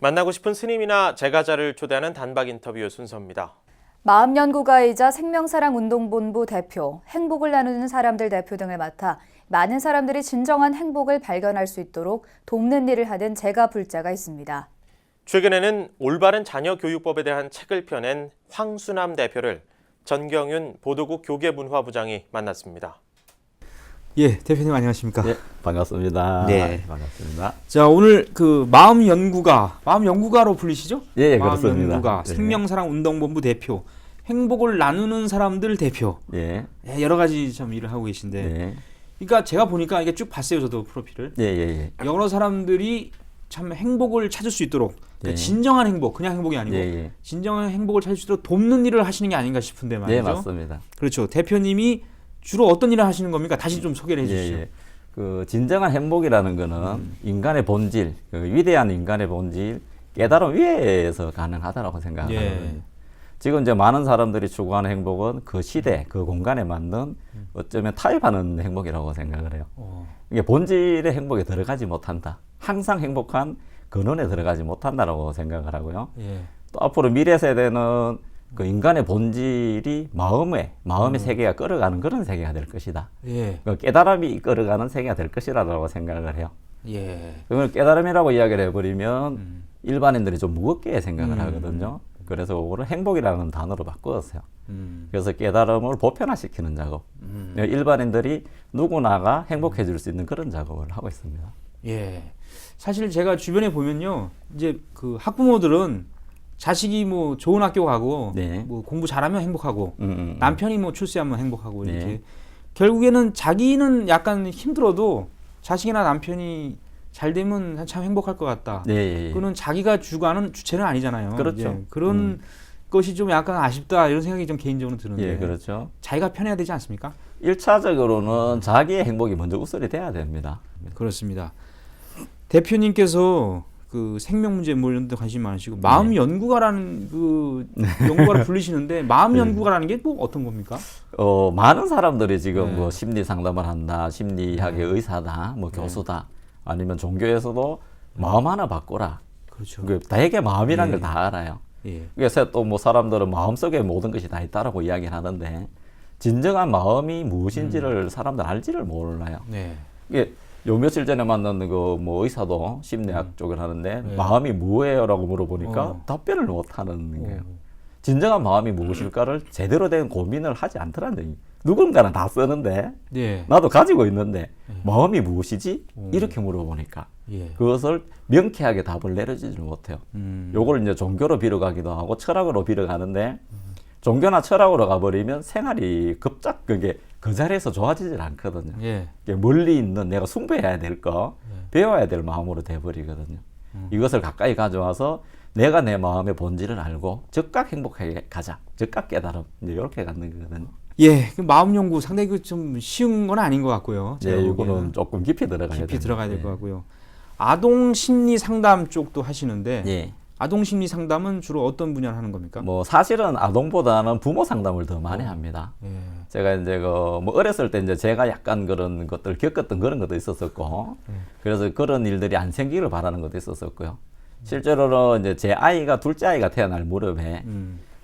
만나고 싶은 스님이나 제가자를 초대하는 단박 인터뷰 순서입니다. 마음연구가이자 생명사랑운동본부 대표, 행복을 나누는 사람들 대표 등을 맡아 많은 사람들이 진정한 행복을 발견할 수 있도록 돕는 일을 하는 제가불자가 있습니다. 최근에는 올바른 자녀 교육법에 대한 책을 펴낸 황수남 대표를 전경윤 보도국 교계문화부장이 만났습니다. 예, 대표님 안녕하십니까? 예, 반갑습니다. 네. 반갑습니다. 자, 오늘 그 마음연구가로 불리시죠? 예, 그렇습니다. 마음연구가, 네. 생명사랑운동본부 대표, 행복을 나누는 사람들 대표. 예, 예, 여러 가지 참 일을 하고 계신데. 예, 그러니까 제가 보니까 이게 쭉 봤어요, 저도 프로필을. 예, 예, 여러 사람들이 참 행복을 찾을 수 있도록, 그러니까 예. 진정한 행복, 그냥 행복이 아니고 예, 예. 진정한 행복을 찾을 수 있도록 돕는 일을 하시는 게 아닌가 싶은데 말이죠. 네, 맞습니다. 그렇죠. 대표님이 주로 어떤 일을 하시는 겁니까? 다시 좀 소개를 해주시죠. 예, 예. 그 진정한 행복이라는 거는 인간의 본질, 그 위대한 인간의 본질, 깨달음 위에서 가능하다라고 생각하거든요. 예. 지금 이제 많은 사람들이 추구하는 행복은 그 시대, 그 공간에 맞는 어쩌면 타협하는 행복이라고 생각을 해요. 이게 본질의 행복에 들어가지 못한다. 항상 행복한 근원에 들어가지 못한다라고 생각을 하고요. 예. 또 앞으로 미래 세대는 그 인간의 본질이 마음의 세계가 끌어가는 그런 세계가 될 것이다. 예. 그 깨달음이 이끌어가는 세계가 될 것이라고 생각을 해요. 예. 그걸 깨달음이라고 이야기를 해버리면 일반인들이 좀 무겁게 생각을 하거든요. 그래서 그거를 행복이라는 단어로 바꾸었어요. 그래서 깨달음을 보편화시키는 작업. 일반인들이 누구나가 행복해질 수 있는 그런 작업을 하고 있습니다. 예. 사실 제가 주변에 보면요, 이제 그 학부모들은 자식이 뭐 좋은 학교 가고, 네. 뭐 공부 잘하면 행복하고, 남편이 뭐 출세하면 행복하고 이렇게. 네. 결국에는 자기는 약간 힘들어도 자식이나 남편이 잘 되면 참 행복할 것 같다. 네, 예, 예. 그는 자기가 주관하는 주체는 아니잖아요. 그렇죠. 예. 그런 것이 좀 약간 아쉽다 이런 생각이 좀 개인적으로 드는데. 예, 그렇죠. 자기가 편해야 되지 않습니까? 1차적으로는 자기의 행복이 먼저 우선이 돼야 됩니다. 그렇습니다. 대표님께서 그 생명 문제 뭐 이런 데 관심이 많으시고 마음 연구가라는 그 연구가를 불리시는데 마음 연구가라는 게 뭐 어떤 겁니까? 많은 사람들이 지금 네. 뭐 심리 상담을 한다, 심리학의 의사다, 뭐 교수다, 아니면 종교에서도 마음 하나 바꿔라. 그렇죠. 그 대개 마음이란 예. 걸 다 알아요. 예. 그래서 또 뭐 사람들은 마음속에 모든 것이 다 있다라고 이야기를 하는데 진정한 마음이 무엇인지를 사람들 알지를 몰라요. 네. 이게 요 며칠 전에 만난 그 뭐 의사도 심리학 쪽을 하는데 네. 마음이 뭐예요라고 물어보니까 답변을 못 하는 거예요. 진정한 마음이 무엇일까를 제대로 된 고민을 하지 않더라는 얘기. 누군가는 다 쓰는데 네. 나도 가지고 있는데 마음이 무엇이지? 이렇게 물어보니까 예. 그것을 명쾌하게 답을 내려주지 못해요. 요걸 이제 종교로 빌어가기도 하고 철학으로 빌어가는데 종교나 철학으로 가버리면 생활이 급작 그게 그 자리에서 좋아지질 않거든요. 예. 이게 멀리 있는 내가 숭배해야 될 거, 배워야 될 마음으로 돼버리거든요. 이것을 가까이 가져와서 내가 내 마음의 본질을 알고 즉각 행복하게 가자. 즉각 깨달음. 이제 이렇게 갖는 거거든요. 예. 그 마음 연구 상당히 그 좀 쉬운 건 아닌 것 같고요. 네, 제가 이거는 보기에는. 조금 깊이 들어가야 깊이 됩니다. 들어가야 될 예. 것 같고요. 아동 심리 상담 쪽도 하시는데 예. 아동 심리 상담은 주로 어떤 분야를 하는 겁니까? 뭐 사실은 아동보다는 부모 상담을 더 많이 합니다. 예. 제가 이제 뭐 어렸을 때 이제 제가 약간 그런 것들 겪었던 그런 것도 있었었고, 그래서 그런 일들이 안 생기기를 바라는 것도 있었었고요. 실제로는 이제 제 아이가 둘째 아이가 태어날 무렵에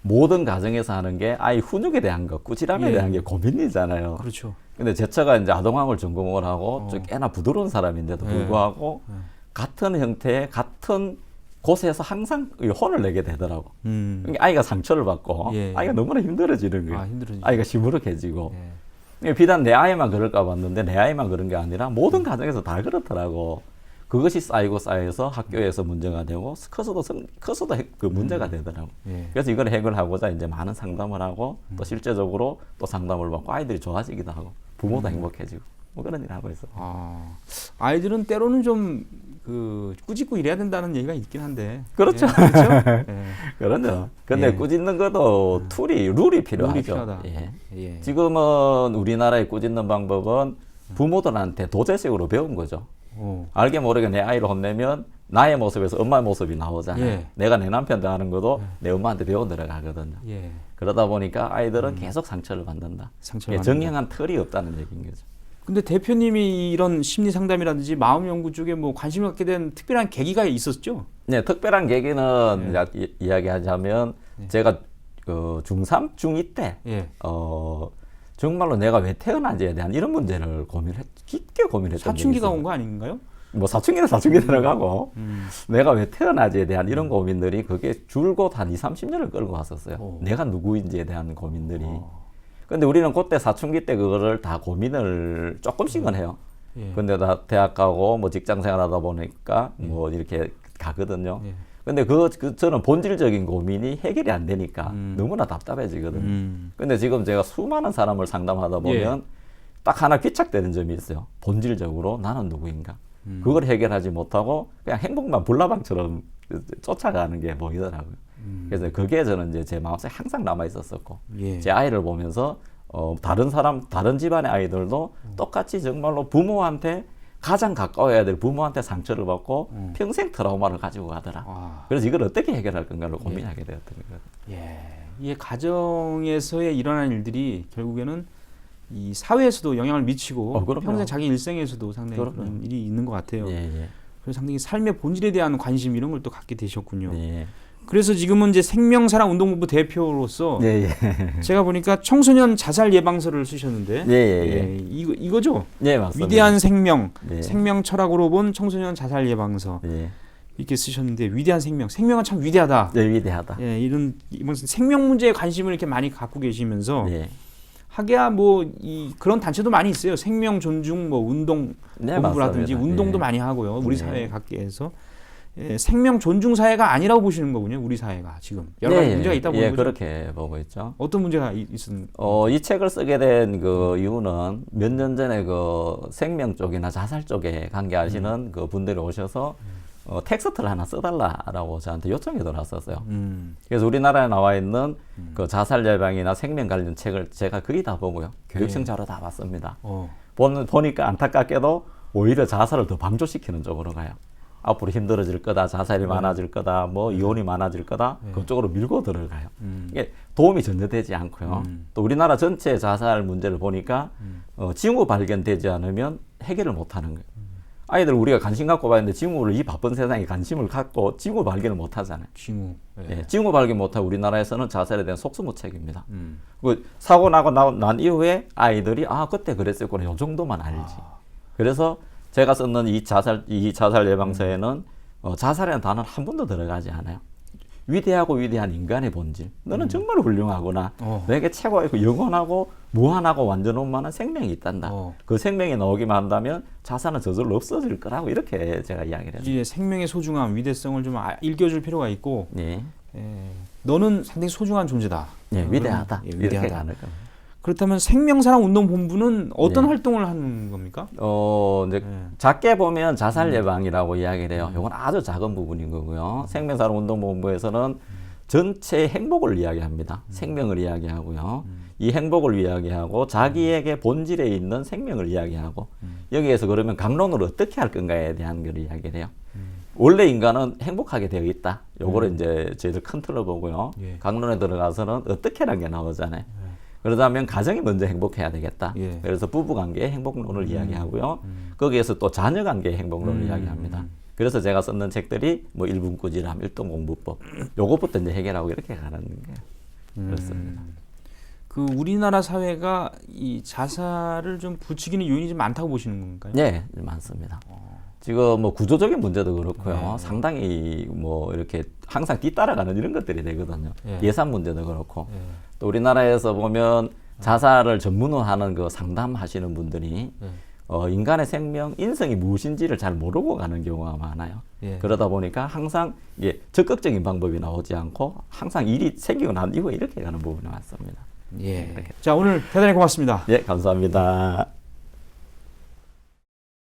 모든 가정에서 하는 게 아이 훈육에 대한 것, 꾸지람에 예. 대한 게 고민이잖아요. 그렇죠. 근데 제 처가 이제 아동학을 전공을 하고 좀 꽤나 부드러운 사람인데도 불구하고 같은 형태의 같은 곳에서 항상 혼을 내게 되더라고. 그러니까 아이가 상처를 받고 예. 아이가 너무나 힘들어지는 거예요. 힘들어지죠. 아이가 시무룩해지고. 예. 그러니까 비단 내 아이만 그럴까 봤는데 내 아이만 그런 게 아니라 모든 가정에서 다 그렇더라고. 그것이 쌓이고 쌓여서 학교에서 문제가 되고 커서도 그 문제가 되더라고. 예. 그래서 이걸 해결하고자 이제 많은 상담을 하고 또 실제적으로 또 상담을 받고 아이들이 좋아지기도 하고 부모도 행복해지고 뭐 그런 일을 하고 있어요. 아이들은 때로는 좀 그 꾸짖고 이래야 된다는 얘기가 있긴 한데. 그렇죠. 예, 그렇죠? 예. 그런데 근데 예. 꾸짖는 것도 룰이 필요하죠. 룰이 필요하다. 예. 예. 지금은 우리나라의 꾸짖는 방법은 부모들한테 도제식으로 배운 거죠. 알게 모르게 내 아이를 혼내면 나의 모습에서 엄마의 모습이 나오잖아요. 예. 내가 내 남편한테 하는 것도 내 엄마한테 배워 들어가거든요. 예. 그러다 보니까 아이들은 계속 상처를 받는다. 상처를 예, 받는다. 정형한 틀이 없다는 얘기인 거죠. 근데 대표님이 이런 심리 상담이라든지 마음 연구 쪽에 뭐 관심을 갖게 된 특별한 계기가 있었죠? 네, 특별한 계기는 이야기하자면 제가 중3, 중2 때 예. 정말로 내가 왜 태어난지에 대한 이런 문제를 깊게 고민했던 적이 사춘기가 있어요. 온 거 아닌가요? 뭐 사춘기는 사춘기 들어가고 내가 왜 태어나지에 대한 이런 고민들이 그게 줄곧 한 20-30년을 끌고 왔었어요. 오. 내가 누구인지에 대한 고민들이. 근데 우리는 그때 사춘기 때 그거를 다 고민을 조금씩은 해요. 예. 근데 나 대학 가고 뭐 직장 생활하다 보니까 뭐 이렇게 가거든요. 예. 근데 저는 본질적인 고민이 해결이 안 되니까 너무나 답답해지거든요. 근데 지금 제가 수많은 사람을 상담하다 보면 딱 하나 귀착되는 점이 있어요. 본질적으로 나는 누구인가? 그걸 해결하지 못하고 그냥 행복만 불나방처럼 쫓아가는 게 보이더라고요. 그래서 그게 저는 이제 제 마음속에 항상 남아 있었었고, 예. 제 아이를 보면서 다른 집안의 아이들도 똑같이 정말로 부모한테 가장 가까워야 될 부모한테 상처를 받고 평생 트라우마를 가지고 가더라. 아. 그래서 이걸 어떻게 해결할 건가를 고민하게 되었던 거예요. 예. 이게 가정에서의 일어나는 일들이 결국에는 이 사회에서도 영향을 미치고 그럼요. 평생 자기 일생에서도 상당히 그럼요. 그런 일이 있는 것 같아요. 예, 예. 그래서 상당히 삶의 본질에 대한 관심 이런 걸 또 갖게 되셨군요. 예. 그래서 지금은 이제 생명사랑 운동본부 대표로서 예, 예. 제가 보니까 청소년 자살 예방서를 쓰셨는데 예, 예. 이거죠. 예, 맞습니다. 위대한 생명, 예. 생명 철학으로 본 청소년 자살 예방서 예. 이렇게 쓰셨는데 위대한 생명, 생명은 참 위대하다. 예, 위대하다. 예, 이런 생명 문제에 관심을 이렇게 많이 갖고 계시면서 예. 하기야 뭐 그런 단체도 많이 있어요. 생명 존중 뭐 운동 네, 본부라든지 맞습니다. 운동도 예. 많이 하고요. 우리 네. 사회에 갖게 해서 생명 존중 사회가 아니라고 보시는 거군요. 우리 사회가 지금 여러 가지 문제가 있다 보는 예, 거죠. 그렇게 보고 있죠. 어떤 문제가 있은? 이 책을 쓰게 된 그 이유는 몇 년 전에 그 생명 쪽이나 자살 쪽에 관계하시는 그 분들이 오셔서 텍스트를 하나 써달라라고 저한테 요청이 들어왔었어요. 그래서 우리나라에 나와 있는 그 자살 예방이나 생명 관련 책을 제가 거의 다 보고요. 교육청 자료 다 봤습니다. 보니까 안타깝게도 오히려 자살을 더 방조시키는 쪽으로 가요. 앞으로 힘들어질 거다, 자살이 많아질 거다, 뭐 이혼이 많아질 거다, 그쪽으로 밀고 들어가요. 이게 도움이 전혀 되지 않고요. 또 우리나라 전체 자살 문제를 보니까 징후 발견되지 않으면 해결을 못하는 거예요. 아이들 우리가 관심 갖고 봐야 되는데 징후를 이 바쁜 세상에 관심을 갖고 징후 발견을 못 하잖아요. 징후. 예, 징후 발견 못하고 우리나라에서는 자살에 대한 속수무책입니다. 그 사고 나고 난 이후에 아이들이 그때 그랬었구나 요 정도만 알지. 그래서 제가 썼는 이 자살 예방서에는 자살이라는 단어는 한 번도 들어가지 않아요. 위대하고 위대한 인간의 본질. 너는 정말 훌륭하구나. 너에게 최고의 그 영원하고 무한하고 완전한만한 생명이 있단다. 그 생명이 나오기만 한다면 자살은 저절로 없어질 거라고 이렇게 제가 이야기를 했어요. 이제 생명의 소중함, 위대성을 좀 일깨워줄 필요가 있고, 예. 너는 상당히 소중한 존재다. 예, 위대하다. 예, 이렇게 위대하다. 가는 겁니다. 그렇다면 생명사랑 운동본부는 어떤 예. 활동을 하는 겁니까? 이제 작게 보면 자살 예방이라고 이야기를 해요. 이건 아주 작은 부분인 거고요. 생명사랑 운동본부에서는 전체 행복을 이야기합니다. 생명을 이야기하고요. 이 행복을 이야기하고 자기에게 본질에 있는 생명을 이야기하고 여기에서 그러면 강론으로 어떻게 할 건가에 대한 걸 이야기를 해요. 원래 인간은 행복하게 되어 있다. 요거를 이제 저희들 큰 틀로 보고요. 예. 강론에 들어가서는 어떻게라는 게 나오잖아요. 그러다면 가정이 먼저 행복해야 되겠다. 예. 그래서 부부관계의 행복론을 이야기하고요. 거기에서 또 자녀관계의 행복론을 이야기합니다. 그래서 제가 썼는 책들이 뭐 1분 꾸지람, 1동 공부법 요것부터 이제 해결하고 이렇게 가는 게 그렇습니다. 그 우리나라 사회가 이 자살을 좀 부추기는 요인이 좀 많다고 보시는 건가요? 네, 많습니다. 지금 뭐 구조적인 문제도 그렇고요. 상당히 뭐 이렇게 항상 뒤따라가는 이런 것들이 되거든요. 예산 문제도 그렇고. 또 우리나라에서 보면 자살을 전문화하는 그 상담하시는 분들이 인간의 생명, 인성이 무엇인지를 잘 모르고 가는 경우가 많아요. 그러다 보니까 항상 적극적인 방법이 나오지 않고 항상 일이 생기고 난 이후에 이렇게 가는 부분이 많습니다. 자, 오늘 대단히 고맙습니다. 예, 감사합니다.